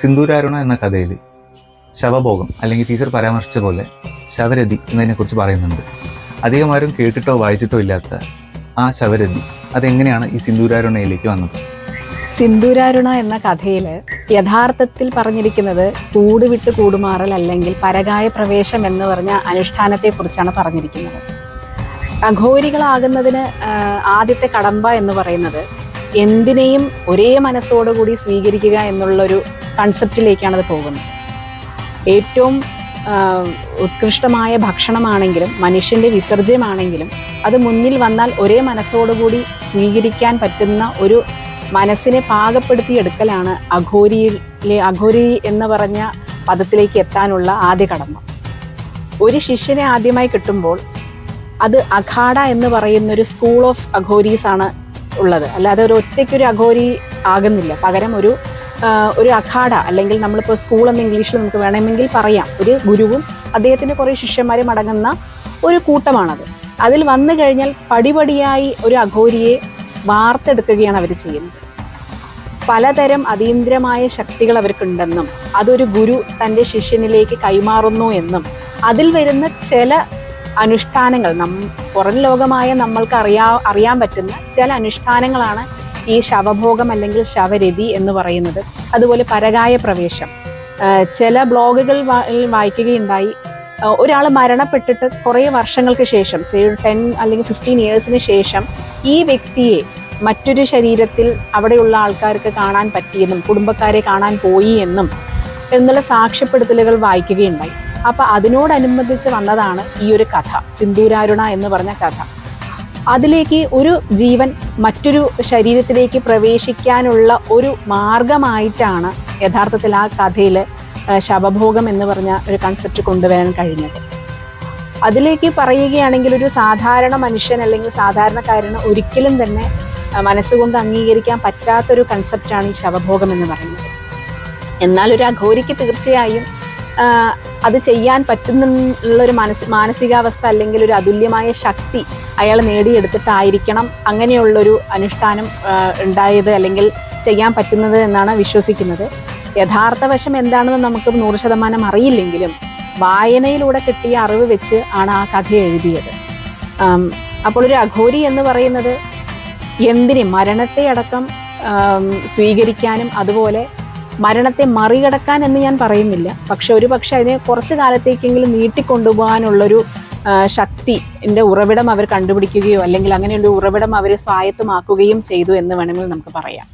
സിന്ദൂരാരുണ എന്ന കഥയിൽ ശവഭോഗം അല്ലെങ്കിൽ ടീച്ചർ പരാമർശിച്ച പോലെ ശവരതി എന്നതിനെക്കുറിച്ച് പറയുന്നുണ്ട്. അധികമാരും കേട്ടിട്ടോ വായിച്ചിട്ടോ ഇല്ലാത്ത ആ ശവരതി അതെങ്ങനെയാണ് ഈ സിന്ദൂരാരുണയിലേക്ക് വന്നത്? സിന്ദൂരാരുണ എന്ന കഥയിൽ യഥാർത്ഥത്തിൽ പറഞ്ഞിരിക്കുന്നത് കൂടുവിട്ട് കൂടുമാറൽ അല്ലെങ്കിൽ പരകായ പ്രവേശം എന്ന് പറഞ്ഞ അനുഷ്ഠാനത്തെക്കുറിച്ചാണ് പറഞ്ഞിരിക്കുന്നത്. അഘോരികളാകുന്നതിന് ആദ്യത്തെ കടമ്പ എന്ന് പറയുന്നത് എന്തിനേയും ഒരേ മനസ്സോടുകൂടി സ്വീകരിക്കുക എന്നുള്ളൊരു കൺസെപ്റ്റിലേക്കാണത് പോകുന്നത്. ഏറ്റവും ഉത്കൃഷ്ടമായ ഭക്ഷണമാണെങ്കിലും മനുഷ്യൻ്റെ വിസർജ്യമാണെങ്കിലും അത് മുന്നിൽ വന്നാൽ ഒരേ മനസ്സോടുകൂടി സ്വീകരിക്കാൻ പറ്റുന്ന ഒരു മനസ്സിനെ പാകപ്പെടുത്തിയെടുക്കലാണ് അഘോരി എന്ന് പറഞ്ഞ പദത്തിലേക്ക് എത്താനുള്ള ആദ്യ കടമ്പ. ഒരു ശിഷ്യനെ ആദ്യമായി കിട്ടുമ്പോൾ അത് അഖാഡ എന്ന് പറയുന്നൊരു സ്കൂൾ ഓഫ് അഘോരീസ് ആണ് ഉള്ളത്. അല്ലാതെ ഒരു ഒറ്റയ്ക്കൊരു അഘോരി ആകുന്നില്ല. പകരം ഒരു അഖാഡ അല്ലെങ്കിൽ നമ്മളിപ്പോൾ സ്കൂൾ എന്ന ഇംഗ്ലീഷിൽ നമുക്ക് വേണമെങ്കിൽ പറയാം, ഒരു ഗുരുവും അദ്ദേഹത്തിൻ്റെ കുറേ ശിഷ്യന്മാരും അടങ്ങുന്ന ഒരു കൂട്ടമാണത്. അതിൽ വന്നു കഴിഞ്ഞാൽ പടിപടിയായി ഒരു അഘോരിയെ വാർത്തെടുക്കുകയാണ് അവർ ചെയ്യുന്നത്. പലതരം അതീന്ദ്രമായ ശക്തികൾ അവർക്കുണ്ടെന്നും അതൊരു ഗുരു തൻ്റെ ശിഷ്യനിലേക്ക് കൈമാറുന്നു എന്നും അതിൽ വരുന്ന ചില അനുഷ്ഠാനങ്ങൾ പുറം ലോകമായ നമ്മൾക്ക് അറിയാൻ പറ്റുന്ന ചില അനുഷ്ഠാനങ്ങളാണ് ഈ ശവഭോഗം അല്ലെങ്കിൽ ശവരതി എന്ന് പറയുന്നത്. അതുപോലെ പരകായ പ്രവേശം. ചില ബ്ലോഗുകൾ വായിക്കുകയുണ്ടായി, ഒരാൾ മരണപ്പെട്ടിട്ട് കുറേ വർഷങ്ങൾക്ക് ശേഷം 10 അല്ലെങ്കിൽ 15 ഇയേഴ്സിന് ശേഷം ഈ വ്യക്തിയെ മറ്റൊരു ശരീരത്തിൽ അവിടെയുള്ള ആൾക്കാർക്ക് കാണാൻ പറ്റിയെന്നും കുടുംബക്കാരെ കാണാൻ പോയി എന്നുള്ള സാക്ഷ്യപ്പെടുത്തലുകൾ വായിക്കുകയുണ്ടായി. അപ്പം അതിനോടനുബന്ധിച്ച് വന്നതാണ് ഈ ഒരു കഥ, സിന്ദൂരാരുണ എന്ന് പറഞ്ഞ കഥ. അതിലേക്ക് ഒരു ജീവൻ മറ്റൊരു ശരീരത്തിലേക്ക് പ്രവേശിക്കാനുള്ള ഒരു മാർഗമായിട്ടാണ് യഥാർത്ഥത്തിൽ ആ കഥയിൽ ശവഭോഗം എന്ന് പറഞ്ഞ ഒരു കൺസെപ്റ്റ് കൊണ്ടുവരാൻ കഴിഞ്ഞത്. അതിലേക്ക് പറയുകയാണെങ്കിൽ ഒരു സാധാരണ മനുഷ്യൻ അല്ലെങ്കിൽ സാധാരണക്കാരന് ഒരിക്കലും തന്നെ മനസ്സുകൊണ്ട് അംഗീകരിക്കാൻ പറ്റാത്തൊരു കൺസെപ്റ്റാണ് ഈ ശവഭോഗം എന്ന് പറയുന്നത്. എന്നാൽ ഒരു അഘോരിക്ക് തീർച്ചയായും അത് ചെയ്യാൻ പറ്റുന്നുള്ളൊരു മാനസികാവസ്ഥ അല്ലെങ്കിൽ ഒരു അതുല്യമായ ശക്തി അയാൾ നേടിയെടുത്തിട്ടായിരിക്കണം അങ്ങനെയുള്ളൊരു അനുഷ്ഠാനം ഉണ്ടായത് അല്ലെങ്കിൽ ചെയ്യാൻ പറ്റുന്നത് എന്നാണ് വിശ്വസിക്കുന്നത്. യഥാർത്ഥ വശം എന്താണെന്ന് നമുക്ക് 100% അറിയില്ലെങ്കിലും വായനയിലൂടെ കിട്ടിയ അറിവ് വെച്ച് ആണ് ആ കഥ എഴുതിയത്. അപ്പോൾ ഒരു അഘോരി എന്ന് പറയുന്നത് എന്തിനും മരണത്തെ അടക്കം സ്വീകരിക്കാനും അതുപോലെ മരണത്തെ മറികടക്കാൻ എന്ന് ഞാൻ പറയുന്നില്ല, പക്ഷെ അതിനെ കുറച്ച് കാലത്തേക്കെങ്കിലും നീട്ടിക്കൊണ്ടുപോകാനുള്ളൊരു ശക്തിൻ്റെ ഉറവിടം അവർ കണ്ടുപിടിക്കുകയോ അല്ലെങ്കിൽ അങ്ങനെയുള്ള ഉറവിടം അവർ സ്വായത്തമാക്കുകയും ചെയ്തു എന്ന് വേണമെങ്കിൽ നമുക്ക് പറയാം.